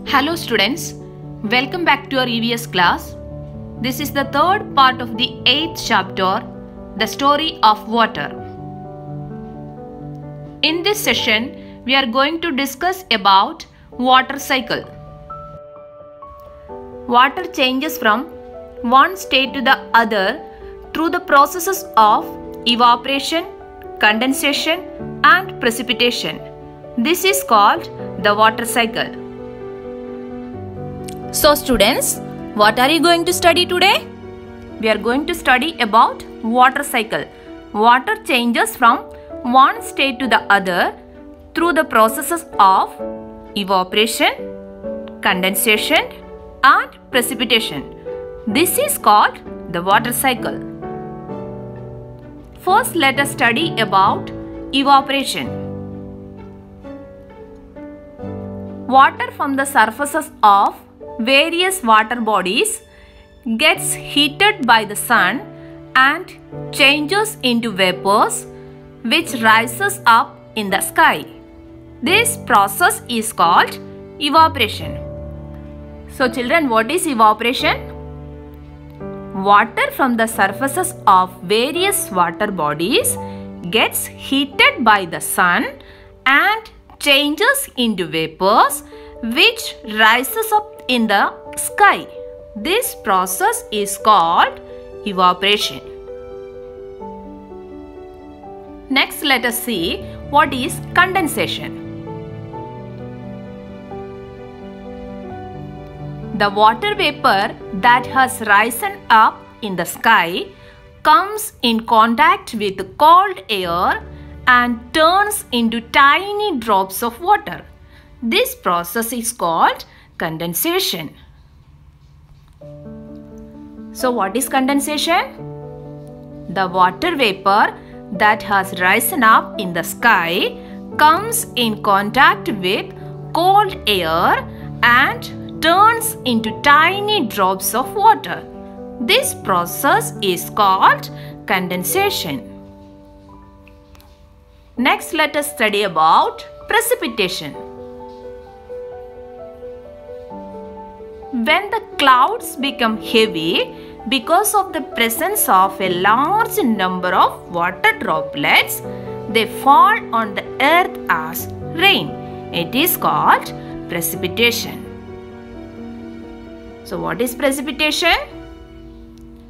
Hello students, welcome back to our EVS class. This is the third part of the 8th chapter, the story of water. In this session, we are going to discuss about water cycle. Water changes from one state to the other through the processes of evaporation, condensation and precipitation. This is called the water cycle. So students, what are you going to study today? We are going to study about water cycle. Water changes from one state to the other through the processes of evaporation, condensation and precipitation. This is called the water cycle. First, let us study about evaporation. Water from the surfaces of various water bodies gets heated by the sun and changes into vapors which rises up in the sky. This process is called evaporation. So children, what is evaporation? Water from the surfaces of various water bodies gets heated by the sun and changes into vapors which rises up in the sky. This process is called evaporation. Next, let us see what is condensation. The water vapor that has risen up in the sky comes in contact with cold air and turns into tiny drops of water. This process is called condensation. So what is condensation? The water vapor that has risen up in the sky comes in contact with cold air and turns into tiny drops of water. This process is called condensation. Next, let us study about precipitation. When the clouds become heavy because of the presence of a large number of water droplets, they fall on the earth as rain. It is called precipitation. So what is precipitation?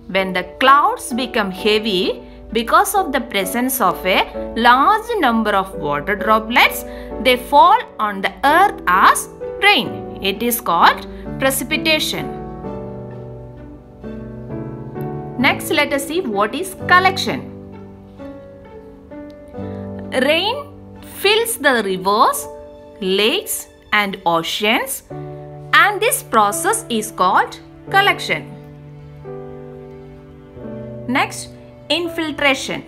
When the clouds become heavy because of the presence of a large number of water droplets, they fall on the earth as rain. It is called precipitation. Next, let us see what is collection. Rain fills the rivers, lakes and oceans, and this process is called collection. Next, infiltration.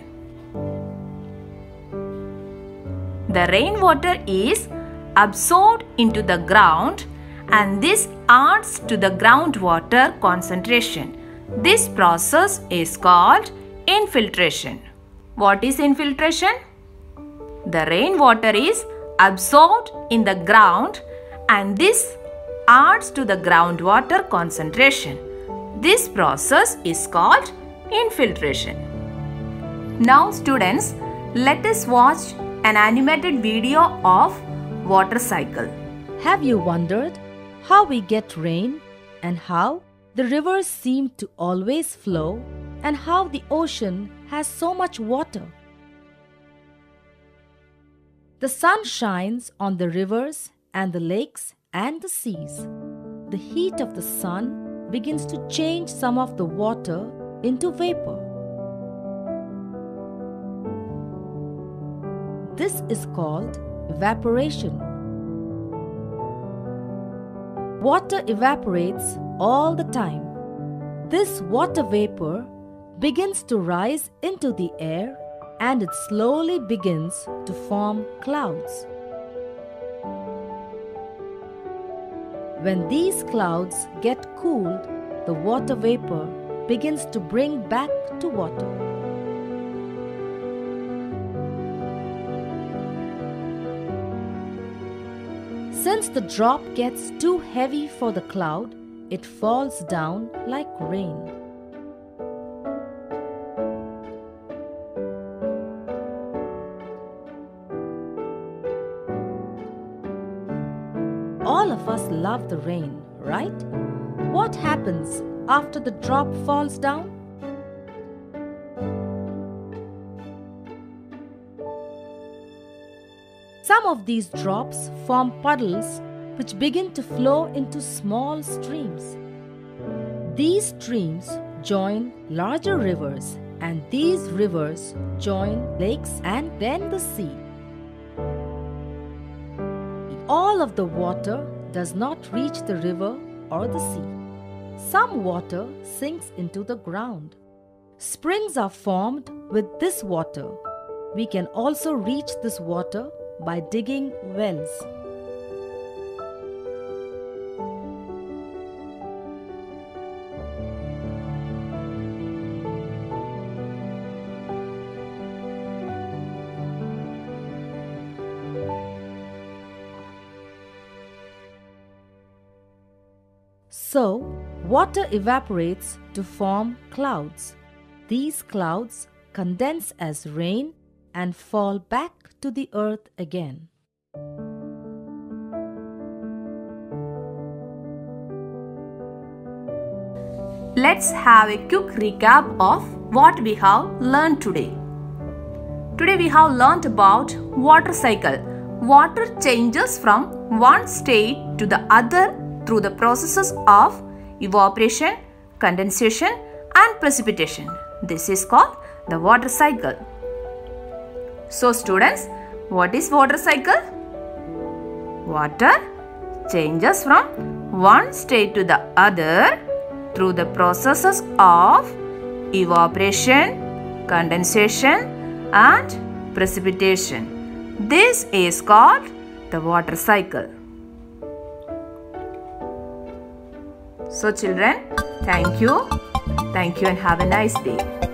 The rainwater is absorbed into the ground and this adds to the groundwater concentration. This process is called infiltration. What is infiltration? The rainwater is absorbed in the ground and this adds to the groundwater concentration. This process is called infiltration. Now students, let us watch an animated video of water cycle. Have you wondered how we get rain and how the rivers seem to always flow and how the ocean has so much water? The sun shines on the rivers and the lakes and the seas. The heat of the sun begins to change some of the water into vapor. This is called evaporation. Water evaporates all the time. This water vapor begins to rise into the air and it slowly begins to form clouds. When these clouds get cooled, the water vapor begins to bring back to water. Since the drop gets too heavy for the cloud, it falls down like rain. All of us love the rain, right? What happens after the drop falls down? Some of these drops form puddles which begin to flow into small streams. These streams join larger rivers, and these rivers join lakes and then the sea. All of the water does not reach the river or the sea. Some water sinks into the ground. Springs are formed with this water. We can also reach this water by digging wells. So, water evaporates to form clouds. These clouds condense as rain and fall back to the earth again. Let's have a quick recap of what we have learned today. Today we have learned about water cycle. Water changes from one state to the other through the processes of evaporation, condensation and precipitation. This is called the water cycle. So students, what is water cycle? Water changes from one state to the other through the processes of evaporation, condensation and precipitation. This is called the water cycle. So children, thank you and have a nice day.